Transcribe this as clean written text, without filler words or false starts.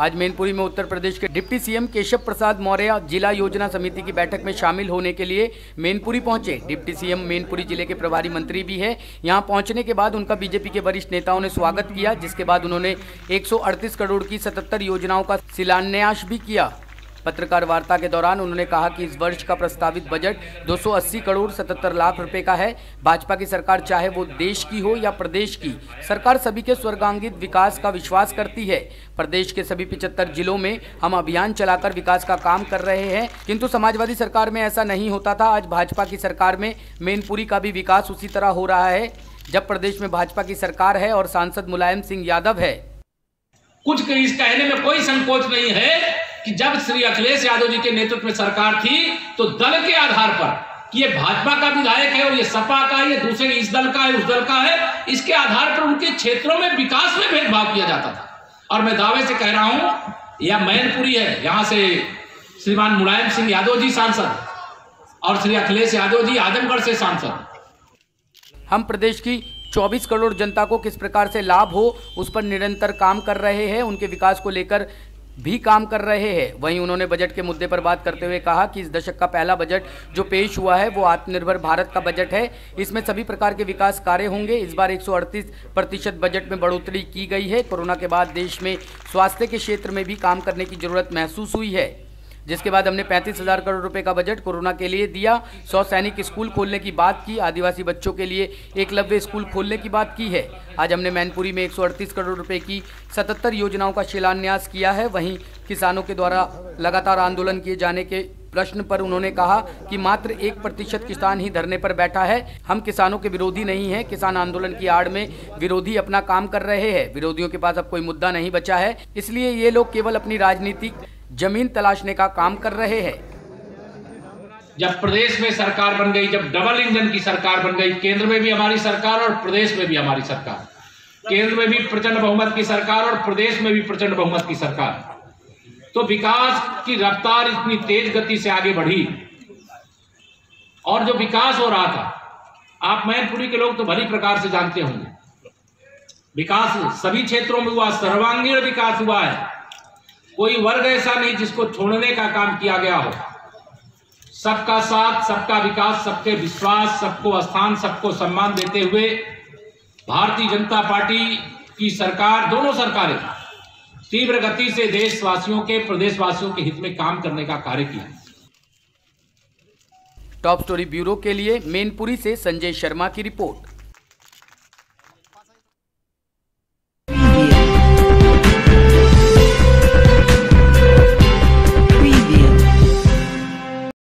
आज मैनपुरी में उत्तर प्रदेश के डिप्टी सीएम केशव प्रसाद मौर्य जिला योजना समिति की बैठक में शामिल होने के लिए मैनपुरी पहुंचे। डिप्टी सीएम मैनपुरी जिले के प्रभारी मंत्री भी है। यहां पहुंचने के बाद उनका बीजेपी के वरिष्ठ नेताओं ने स्वागत किया, जिसके बाद उन्होंने 138 करोड़ की 77 योजनाओं का शिलान्यास भी किया। पत्रकार वार्ता के दौरान उन्होंने कहा कि इस वर्ष का प्रस्तावित बजट 280 करोड़ 77 लाख रुपए का है। भाजपा की सरकार चाहे वो देश की हो या प्रदेश की, सरकार सभी के स्वर्गांगित विकास का विश्वास करती है। प्रदेश के सभी 75 जिलों में हम अभियान चलाकर विकास का काम कर रहे हैं, किंतु समाजवादी सरकार में ऐसा नहीं होता था। आज भाजपा की सरकार में मैनपुरी का भी विकास उसी तरह हो रहा है जब प्रदेश में भाजपा की सरकार है और सांसद मुलायम सिंह यादव है। कुछ इस कहने में कोई संकोच नहीं है कि जब श्री अखिलेश यादव जी के नेतृत्व में सरकार थी तो दल के आधार पर कि ये भाजपा का विधायक है और ये सपा का है, ये दूसरे इस दल का है, उस दल का है, इसके आधार पर उनके क्षेत्रों में विकास में भेदभाव किया जाता था। और मैं दावे से कह रहा हूं, यह मैनपुरी है, यहां से श्रीमान मुलायम सिंह यादव जी सांसद और श्री अखिलेश यादव जी आजमगढ़ से सांसद। हम प्रदेश की 24 करोड़ जनता को किस प्रकार से लाभ हो उस पर निरंतर काम कर रहे हैं, उनके विकास को लेकर भी काम कर रहे हैं। वहीं उन्होंने बजट के मुद्दे पर बात करते हुए कहा कि इस दशक का पहला बजट जो पेश हुआ है वो आत्मनिर्भर भारत का बजट है। इसमें सभी प्रकार के विकास कार्य होंगे। इस बार 138% बजट में बढ़ोतरी की गई है। कोरोना के बाद देश में स्वास्थ्य के क्षेत्र में भी काम करने की जरूरत महसूस हुई है, जिसके बाद हमने 35,000 करोड़ रुपए का बजट कोरोना के लिए दिया। 100 सैनिक स्कूल खोलने की बात की, आदिवासी बच्चों के लिए एकलव्य स्कूल खोलने की बात की है। आज हमने मैनपुरी में 138 करोड़ रुपए की 77 योजनाओं का शिलान्यास किया है। वहीं किसानों के द्वारा लगातार आंदोलन किए जाने के प्रश्न पर उन्होंने कहा कि मात्र 1% किसान ही धरने पर बैठा है। हम किसानों के विरोधी नहीं हैं। किसान आंदोलन की आड़ में विरोधी अपना काम कर रहे हैं। विरोधियों के पास अब कोई मुद्दा नहीं बचा है, इसलिए ये लोग केवल अपनी राजनीतिक जमीन तलाशने का काम कर रहे हैं। जब प्रदेश में सरकार बन गई, जब डबल इंजन की सरकार बन गई, केंद्र में भी हमारी सरकार और प्रदेश में भी हमारी सरकार, केंद्र में भी प्रचंड बहुमत की सरकार और प्रदेश में भी प्रचंड बहुमत की सरकार, तो विकास की रफ्तार इतनी तेज गति से आगे बढ़ी। और जो विकास हो रहा था, आप मैनपुरी के लोग तो भली प्रकार से जानते होंगे, विकास सभी क्षेत्रों में हुआ, सर्वांगीण विकास हुआ है। कोई वर्ग ऐसा नहीं जिसको छोड़ने का काम किया गया हो। सबका साथ, सबका विकास, सबके विश्वास, सबको स्थान, सबको सम्मान देते हुए भारतीय जनता पार्टी की सरकार, दोनों सरकारें तीव्र गति से देशवासियों के, प्रदेशवासियों के हित में काम करने का कार्य किया। टॉप स्टोरी ब्यूरो के लिए मैनपुरी से संजय शर्मा की रिपोर्ट।